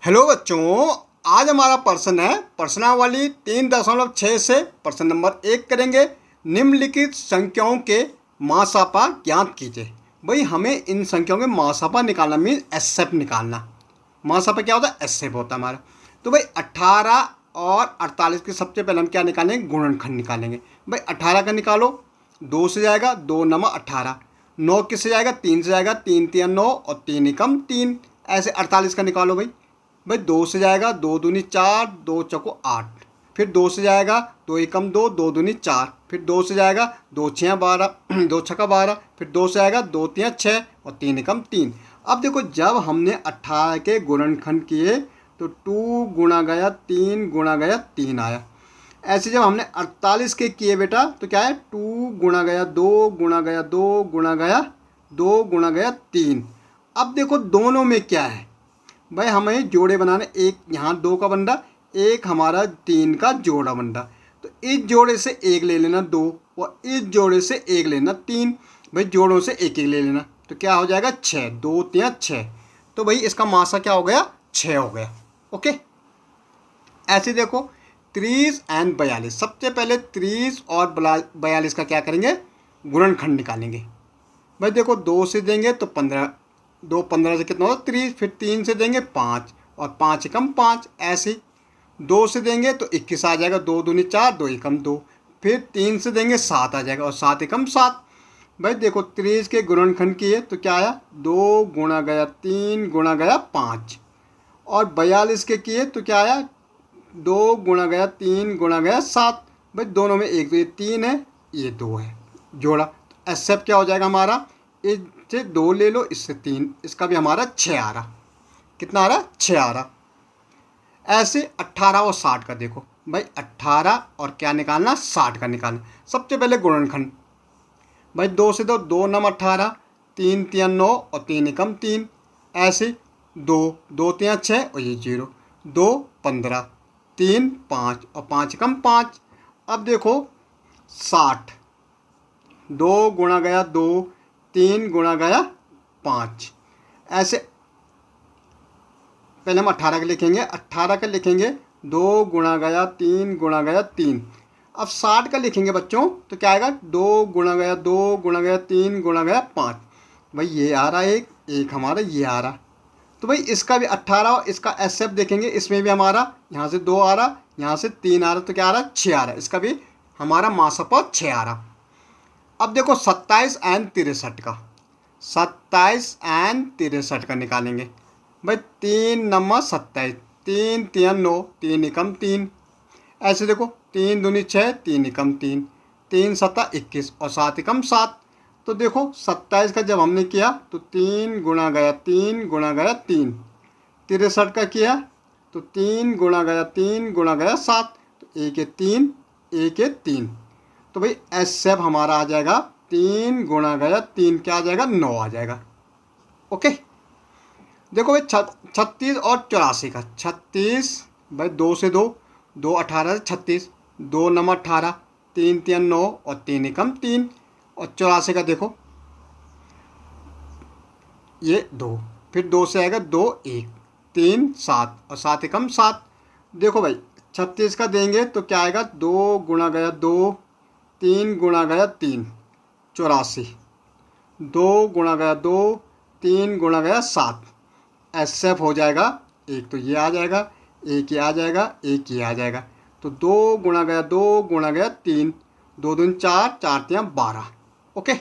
Hello बच्चों, आज हमारा प्रश्न है प्रश्नावली 3.6 से प्रश्न नंबर 1 करेंगे। निम्नलिखित संख्याओं के मासापा ज्ञात कीजिए। भाई हमें इन संख्याओं के मासापा निकालना मीन एसएफ निकालना। मासापा क्या होता है? एसएफ होता है हमारा। तो भाई 18 और 48 के सबसे पहले हम क्या निकालेंगे? गुणनखंड निकालेंगे। भाई 18 का निकालो, 2 से जाएगा 2 नमा 18, 9 किससे जाएगा? 3 से जाएगा, 3 तिया 9 और 3 एकम 3। ऐसे 48 का निकालो भाई 2 से जाएगा 2 दूनी 4, 2 चौको 8, फिर 2 से जाएगा 2 एकम 2, 2 दूनी 4, फिर 2 से जाएगा 2 छिया 12, 2 छक्का 12, फिर 2 से आएगा 2 तिया 6 और 3 एकम 3। अब देखो जब हमने 18 के गुणनखंड किए तो 2 गुणा गया 3 गुणा गया 3 आया। ऐसे जब हमने 48 के किए बेटा तो क्या है? 2 गुणा गया 2 गुणा गया 2 गुणा गया 2 गुणा गया 3। अब देखो दोनों में क्या है भाई? हमें जोड़े बनाने, एक यहाँ 2 का बंदा, एक हमारा 3 का जोड़ा बंदा। तो इस जोड़े से एक ले लेना 2 और इस जोड़े से एक लेना 3। भाई जोड़ों से एक एक ले लेना तो क्या हो जाएगा? 6, 2 तिया 6। तो भाई इसका मासा क्या हो गया? 6 हो गया। ओके, ऐसे देखो 30 एंड 42। सबसे पहले 30 और 42 का क्या करेंगे? गुणनखंड निकालेंगे। भाई देखो 2 से देंगे तो 15, 2 15 से कितना होगा? 30, फिर 3 से देंगे 5 और 5 एकम 5। ऐसे 2 से देंगे तो 21 आ जाएगा, 2 दूनी 4, 2 एकम 2, फिर 3 से देंगे 7 आ जाएगा और 7 एकम 7। भाई देखो 30 के गुणनखंड किए तो क्या आया? 2 गुणा गया 3 गुणा गया 5। और 42 के किए तो क्या आया? 2 गुणा गया 3 गुणा गया 7। भाई दोनों में एक, तो ये 3 है ये 2 है, जोड़ा। तो एसएफ क्या हो जाएगा हमारा? इससे 2 ले लो, इससे 3, इसका भी हमारा 6 आ रहा। कितना आ रहा? 6 आ रहा। ऐसे 18 और 60 का देखो भाई, 18 और क्या निकालना? 60 का निकालना। सबसे पहले गुणनखंड। भाई 2 से दो, 2 नम 18, 3 तिया 9 और 3 एकम 3। ऐसे 2 2 तिया 6 और ये 0, 2 15, 3 5 और 5 एकम 5। अब देखो 60, 2 गुणा गया 2 3 गुणा गया 5। ऐसे पहले हम 18 का लिखेंगे, 18 का लिखेंगे 2 गुणा गया 3 गुणा गया 3। अब 60 का लिखेंगे बच्चों तो क्या आएगा? 2 गुणा गया 2 गुणा गया 3 गुणा गया 5। भाई ये आ रहा है एक हमारा ये आ रहा। तो भाई इसका भी 18 और इसका एसएफ देखेंगे, इसमें भी हमारा यहाँ से 2 आ रहा, यहाँ से 3 आ रहा, तो क्या आ रहा? 6 आ रहा। इसका भी हमारा मासापा 6 आ रहा। अब देखो 27 एंड 63 का, 27 एंड 63 का निकालेंगे। भाई 3 नमा 27, 3 तिया 9, 3 एकम 3। ऐसे देखो 3 दूनी 6, 3 एकम 3, 3 सत्ता 21 और 7 एकम 7। तो देखो 27 का जब हमने किया तो 3 गुणा गया 3 गुणा गया 3। 63 का किया तो 3 गुणा गया 3 गुणा गया 7, तो 1 है 3 1 है 3। तो भाई एसएफ हमारा आ जाएगा 3 गुणा गया 3, क्या आ जाएगा? 9 आ जाएगा। ओके, देखो भाई 36 और 84 का। 36 भाई 2 से 2, 2 18 से 36, 2 नम 18, 3 तिया 9 और 3 एकम 3। और 84 का देखो ये 2, फिर 2 से आएगा 2 1, 3 7 और 7 एकम 7। देखो भाई 36 का देंगे तो क्या आएगा? 2 गुणा गया 2 3 गुणा गया 3, 84, 2 गुणा गया 2 3 गुणा गया 7। एसएफ हो जाएगा एक, तो ये आ जाएगा, एक ये आ जाएगा, एक ये आ जाएगा। तो 2 गुणा गया 2 गुणा गया 3, 2 दूनी 4, 4 तिया 12। ओके।